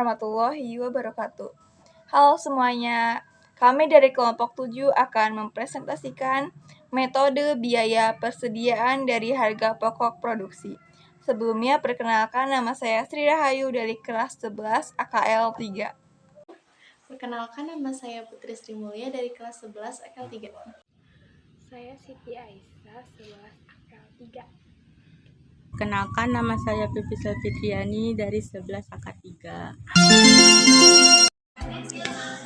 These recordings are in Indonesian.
warahmatullahi wabarakatuh. Halo semuanya, kami dari kelompok 7 akan mempresentasikan metode biaya persediaan dari harga pokok produksi. Sebelumnya perkenalkan, nama saya Sri Rahayu dari kelas 11 AKL 3. Perkenalkan, nama saya Putri Sri Mulya dari kelas 11 AKL 3. Saya Siti Aisyah, 11 AKL 3. Kenalkan, nama saya Pipi Fitriani dari 11 AKL 3.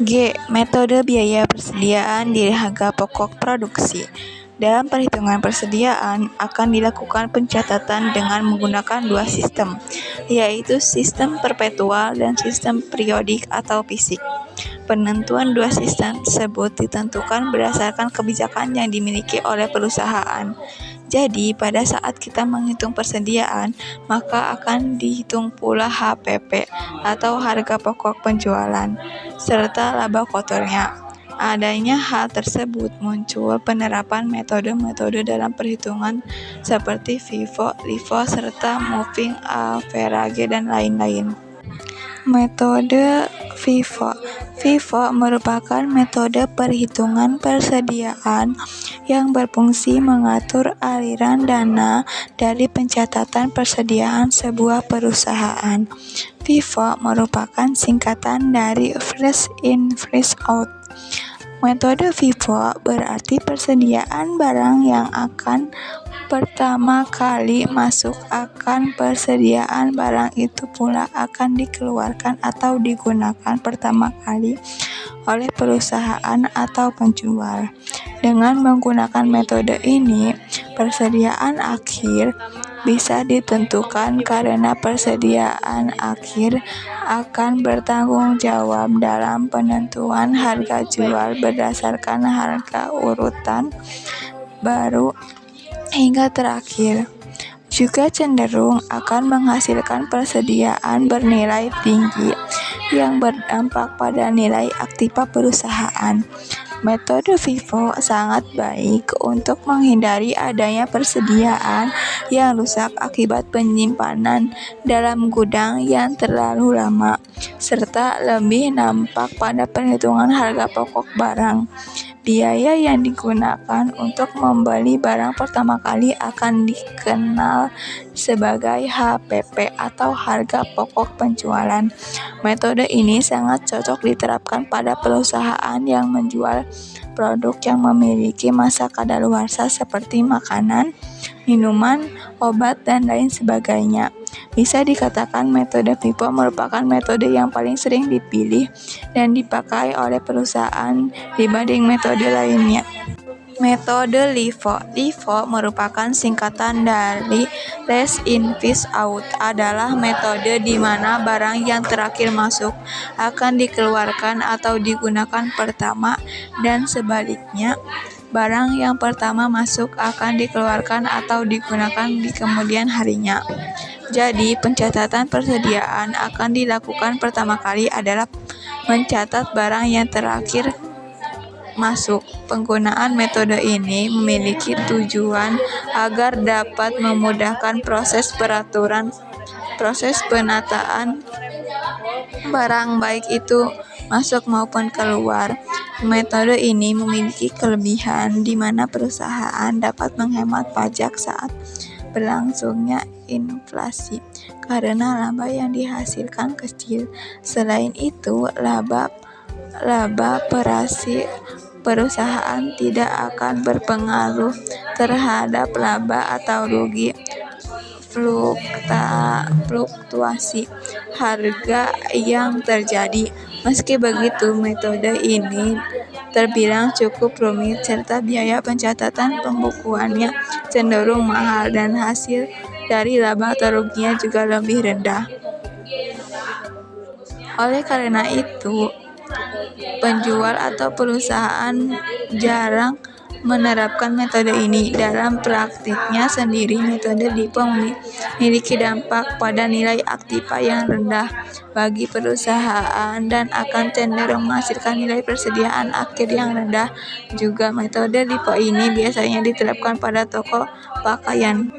G. Metode biaya persediaan di harga pokok produksi. Dalam perhitungan persediaan akan dilakukan pencatatan dengan menggunakan dua sistem, yaitu sistem perpetual dan sistem periodik atau fisik. Penentuan dua sistem tersebut ditentukan berdasarkan kebijakan yang dimiliki oleh perusahaan. Jadi, pada saat kita menghitung persediaan, maka akan dihitung pula HPP atau harga pokok penjualan, serta laba kotornya. Adanya hal tersebut muncul penerapan metode-metode dalam perhitungan seperti FIFO, LIFO, serta moving average dan lain-lain. Metode FIFO. FIFO merupakan metode perhitungan persediaan yang berfungsi mengatur aliran dana dari pencatatan persediaan sebuah perusahaan. FIFO merupakan singkatan dari First In, First Out. Metode FIFO berarti persediaan barang yang akan pertama kali masuk akan persediaan barang itu pula akan dikeluarkan atau digunakan pertama kali oleh perusahaan atau penjual. Dengan menggunakan metode ini, persediaan akhir bisa ditentukan karena persediaan akhir akan bertanggung jawab dalam penentuan harga jual berdasarkan harga urutan baru hingga terakhir. Juga cenderung akan menghasilkan persediaan bernilai tinggi yang berdampak pada nilai aktiva perusahaan. Metode FIFO sangat baik untuk menghindari adanya persediaan yang rusak akibat penyimpanan dalam gudang yang terlalu lama, serta lebih nampak pada perhitungan harga pokok barang. Biaya yang digunakan untuk membeli barang pertama kali akan dikenal sebagai HPP atau harga pokok penjualan. Metode ini sangat cocok diterapkan pada perusahaan yang menjual produk yang memiliki masa kadaluarsa seperti makanan, minuman, obat, dan lain sebagainya. Bisa dikatakan metode FIFO merupakan metode yang paling sering dipilih dan dipakai oleh perusahaan dibanding metode lainnya. Metode LIFO. LIFO merupakan singkatan dari Last In, First Out, adalah metode di mana barang yang terakhir masuk akan dikeluarkan atau digunakan pertama dan sebaliknya. Barang yang pertama masuk akan dikeluarkan atau digunakan di kemudian harinya. Jadi, pencatatan persediaan akan dilakukan pertama kali adalah mencatat barang yang terakhir masuk. Penggunaan metode ini memiliki tujuan agar dapat memudahkan proses penataan barang baik itu masuk maupun keluar. Metode ini memiliki kelebihan di mana perusahaan dapat menghemat pajak saat berlangsungnya inflasi karena laba yang dihasilkan kecil. Selain itu, laba perusahaan tidak akan berpengaruh terhadap laba atau rugi fluktuasi harga yang terjadi. Meski begitu, metode ini terbilang cukup rumit serta biaya pencatatan pembukuannya cenderung mahal dan hasil dari laba atau ruginya juga lebih rendah. Oleh karena itu, penjual atau perusahaan jarang menerapkan metode ini. Dalam praktiknya sendiri, metode LIFO memiliki dampak pada nilai aktiva yang rendah bagi perusahaan dan akan cenderung menghasilkan nilai persediaan akhir yang rendah. Juga metode LIFO ini biasanya diterapkan pada toko pakaian.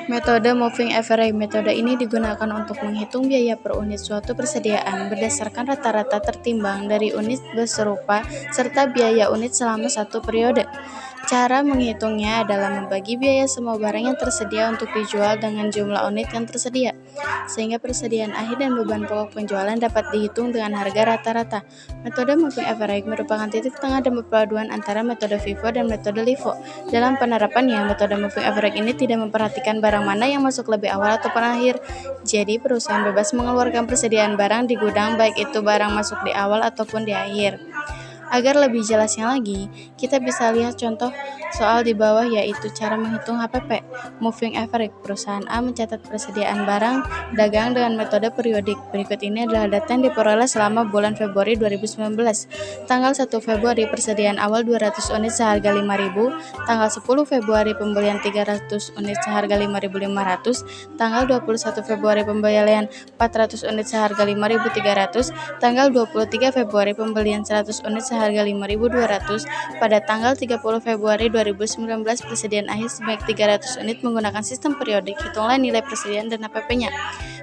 Metode moving average. Metode ini digunakan untuk menghitung biaya per unit suatu persediaan berdasarkan rata-rata tertimbang dari unit serupa serta biaya unit selama satu periode. Cara menghitungnya adalah membagi biaya semua barang yang tersedia untuk dijual dengan jumlah unit yang tersedia, sehingga persediaan akhir dan beban pokok penjualan dapat dihitung dengan harga rata-rata. Metode moving average merupakan titik tengah dan perpaduan antara metode FIFO dan metode LIFO. Dalam penerapannya, metode moving average ini tidak memperhatikan barang mana yang masuk lebih awal ataupun akhir. Jadi, perusahaan bebas mengeluarkan persediaan barang di gudang baik itu barang masuk di awal ataupun di akhir. Agar lebih jelasnya lagi, kita bisa lihat contoh soal di bawah, yaitu cara menghitung HPP. Moving average. Perusahaan A mencatat persediaan barang dagang dengan metode periodik. Berikut ini adalah data yang diperoleh selama bulan Februari 2019. Tanggal 1 Februari persediaan awal 200 unit seharga 5.000, tanggal 10 Februari pembelian 300 unit seharga 5.500, tanggal 21 Februari pembelian 400 unit seharga 5.300, tanggal 23 Februari pembelian 100 unit seharga 5.200. Pada tanggal 30 Februari 2019 persediaan akhir sebanyak 300 unit menggunakan sistem periodik. Hitunglah nilai persediaan dan HPP-nya.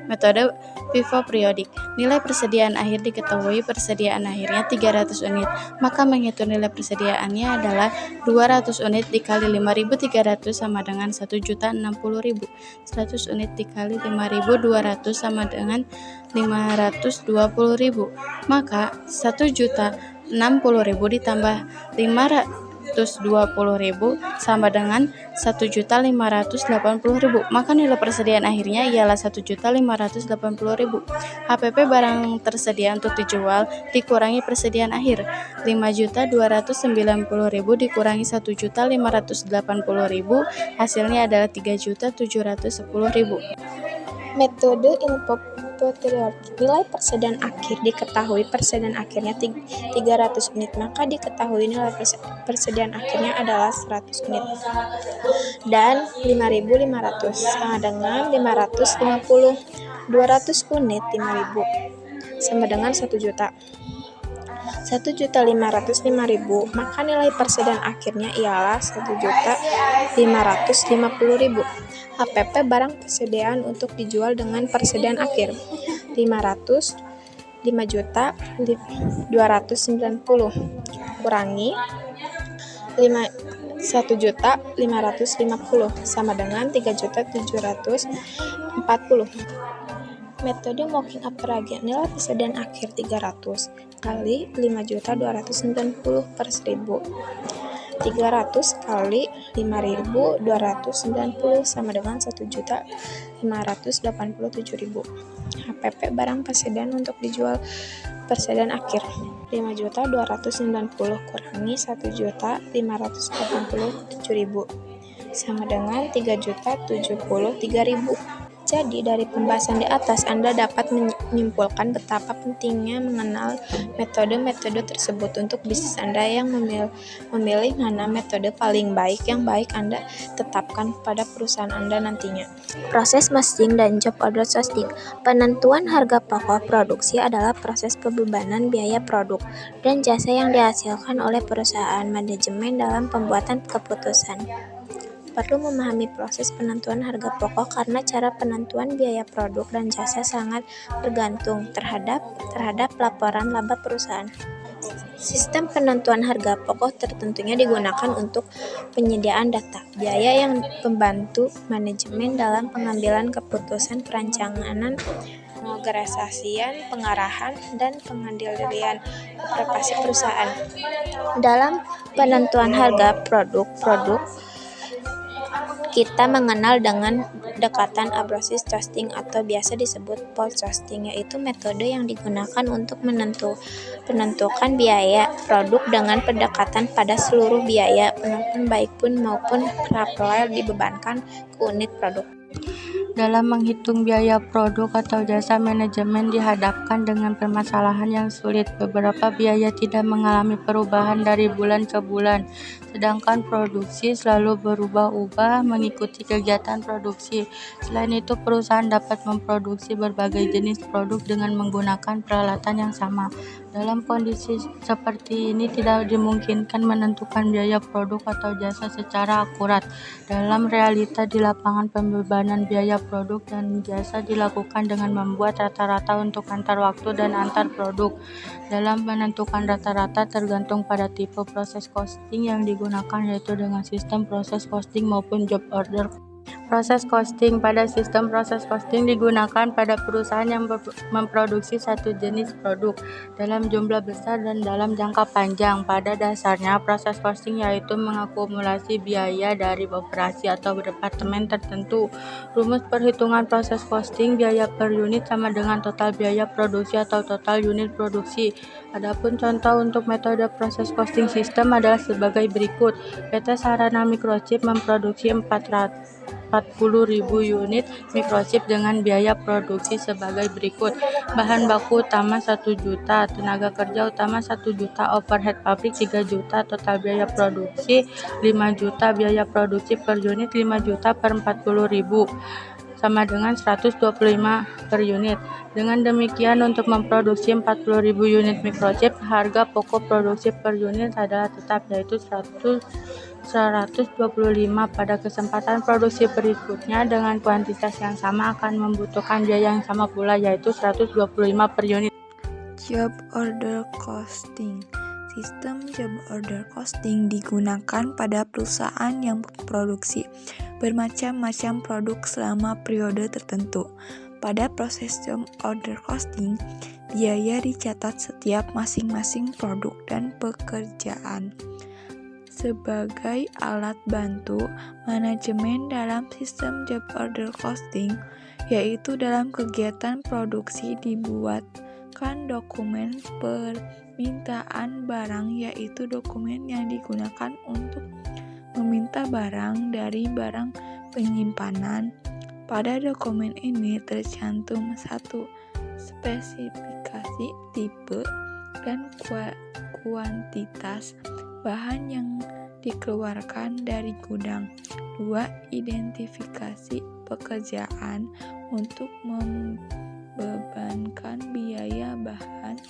Metode FIFO periodik. Nilai persediaan akhir diketahui, persediaan akhirnya 300 unit. Maka menghitung nilai persediaannya adalah 200 unit dikali 5.300 sama dengan 1.060.000. 100 unit dikali 5.200 sama dengan 520.000. Maka 1.060.000 ditambah 520.000 sama dengan 1.580.000. Maka nilai persediaan akhirnya ialah 1.580.000. HPP barang tersedia untuk dijual dikurangi persediaan akhir. 5.290.000 dikurangi 1.580.000 hasilnya adalah 3.710.000. Metode input period. Nilai persediaan akhir diketahui, persediaan akhirnya 300 unit, maka diketahui nilai persediaan akhirnya adalah 100 unit. Dan 5.500 sama dengan 550. 200 unit 5.000 sama dengan 1 juta. 1.505.000, maka nilai persediaan akhirnya ialah 1.550.000. HPP barang persediaan untuk dijual dengan persediaan akhir 5.290.000 kurangi 1.550.000 sama dengan 3.740. Metode moving average. Nilai persediaan akhir 300 kali 5.290 per 1.000. 300 kali 5.290 sama dengan 1.587.000. HPP barang persediaan untuk dijual persediaan akhir 5.290 kurangi 1.587.000 sama dengan 3.073.000. Jadi dari pembahasan di atas Anda dapat menyimpulkan betapa pentingnya mengenal metode-metode tersebut untuk bisnis Anda yang memilih mana metode paling baik yang baik Anda tetapkan pada perusahaan Anda nantinya. Proses costing dan job order costing. Penentuan harga pokok produksi adalah proses pembebanan biaya produk dan jasa yang dihasilkan oleh perusahaan manajemen dalam pembuatan keputusan. Perlu memahami proses penentuan harga pokok karena cara penentuan biaya produk dan jasa sangat bergantung terhadap laporan laba perusahaan. Sistem penentuan harga pokok tertentunya digunakan untuk penyediaan data, biaya yang membantu manajemen dalam pengambilan keputusan, perencanaan, pengorganisasian, pengarahan, dan pengendalian operasi perusahaan. Dalam penentuan harga produk kita mengenal dengan pendekatan abrasive costing atau biasa disebut pool costing, yaitu metode yang digunakan untuk menentukan biaya produk dengan pendekatan pada seluruh biaya penonton baik pun maupun paralel dibebankan ke unit produk. Dalam menghitung biaya produk atau jasa, manajemen dihadapkan dengan permasalahan yang sulit. Beberapa biaya tidak mengalami perubahan dari bulan ke bulan, sedangkan produksi selalu berubah-ubah mengikuti kegiatan produksi. Selain itu, perusahaan dapat memproduksi berbagai jenis produk dengan menggunakan peralatan yang sama. Dalam kondisi seperti ini, tidak dimungkinkan menentukan biaya produk atau jasa secara akurat. Dalam realita di lapangan, pembebanan biaya produk dan jasa dilakukan dengan membuat rata-rata untuk antar waktu dan antar produk. Dalam menentukan rata-rata tergantung pada tipe proses costing yang digunakan, yaitu dengan sistem proses costing maupun job order. Proses costing. Pada sistem proses costing digunakan pada perusahaan yang memproduksi satu jenis produk dalam jumlah besar dan dalam jangka panjang. Pada dasarnya, proses costing yaitu mengakumulasi biaya dari operasi atau departemen tertentu. Rumus perhitungan proses costing: biaya per unit sama dengan total biaya produksi atau total unit produksi. Adapun contoh untuk metode proses costing sistem adalah sebagai berikut. PT Sarana Microchip memproduksi 40.000 unit microchip dengan biaya produksi sebagai berikut. Bahan baku utama 1 juta, tenaga kerja utama 1 juta, overhead pabrik 3 juta, total biaya produksi 5 juta, biaya produksi per unit 5 juta per 40.000 sama dengan 125 per unit. Dengan demikian, untuk memproduksi 40.000 unit microchip, harga pokok produksi per unit adalah tetap, yaitu 125. Pada kesempatan produksi berikutnya dengan kuantitas yang sama akan membutuhkan biaya yang sama pula, yaitu 125 per unit. Job order costing. Sistem job order costing digunakan pada perusahaan yang memproduksi bermacam-macam produk selama periode tertentu. Pada proses job order costing, biaya dicatat setiap masing-masing produk dan pekerjaan. Sebagai alat bantu manajemen dalam sistem job order costing, yaitu dalam kegiatan produksi dibuatkan dokumen permintaan barang, yaitu dokumen yang digunakan untuk meminta barang dari barang penyimpanan. Pada dokumen ini tercantum 1. Spesifikasi, tipe, dan kuantitas bahan yang dikeluarkan dari gudang. 2. Identifikasi pekerjaan untuk membebankan biaya bahan.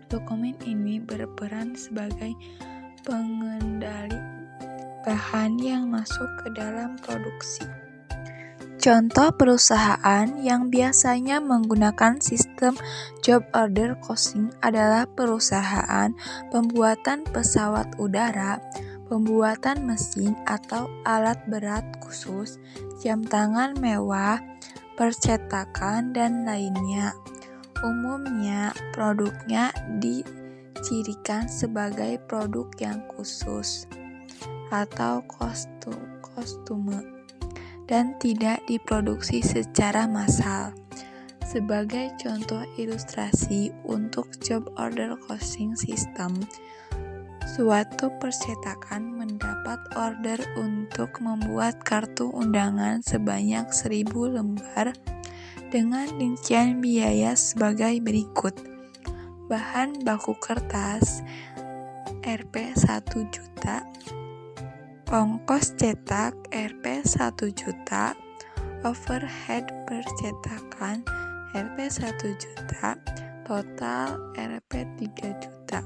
Dokumen ini berperan sebagai pengendali bahan yang masuk ke dalam produksi. Contoh perusahaan yang biasanya menggunakan sistem job order costing adalah perusahaan pembuatan pesawat udara, pembuatan mesin atau alat berat khusus, jam tangan mewah, percetakan, dan lainnya. Umumnya, produknya dicirikan sebagai produk yang khusus atau kostume dan tidak diproduksi secara massal. Sebagai contoh ilustrasi untuk job order costing system, suatu percetakan mendapat order untuk membuat kartu undangan sebanyak 1.000 lembar dengan rincian biaya sebagai berikut. Bahan baku kertas Rp 1 juta, ongkos cetak Rp 1 juta, overhead percetakan Rp 1 juta, total Rp 3 juta.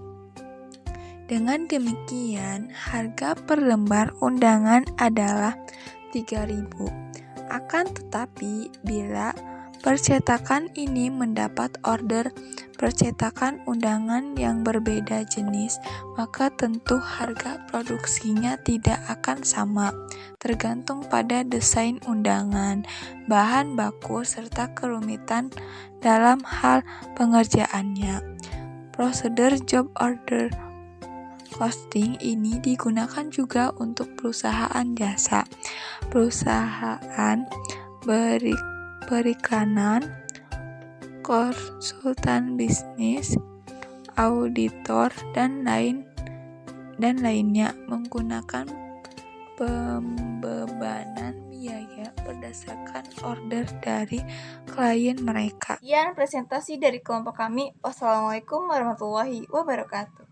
Dengan demikian, harga per lembar undangan adalah 3.000. Akan tetapi, bila percetakan ini mendapat order percetakan undangan yang berbeda jenis, maka tentu harga produksinya tidak akan sama, tergantung pada desain undangan, bahan baku, serta kerumitan dalam hal pengerjaannya. Prosedur job order costing ini digunakan juga untuk perusahaan jasa, perusahaan periklanan, konsultan bisnis, auditor, dan lainnya menggunakan pembebanan biaya berdasarkan order dari klien mereka. Sekian presentasi dari kelompok kami. Wassalamualaikum warahmatullahi wabarakatuh.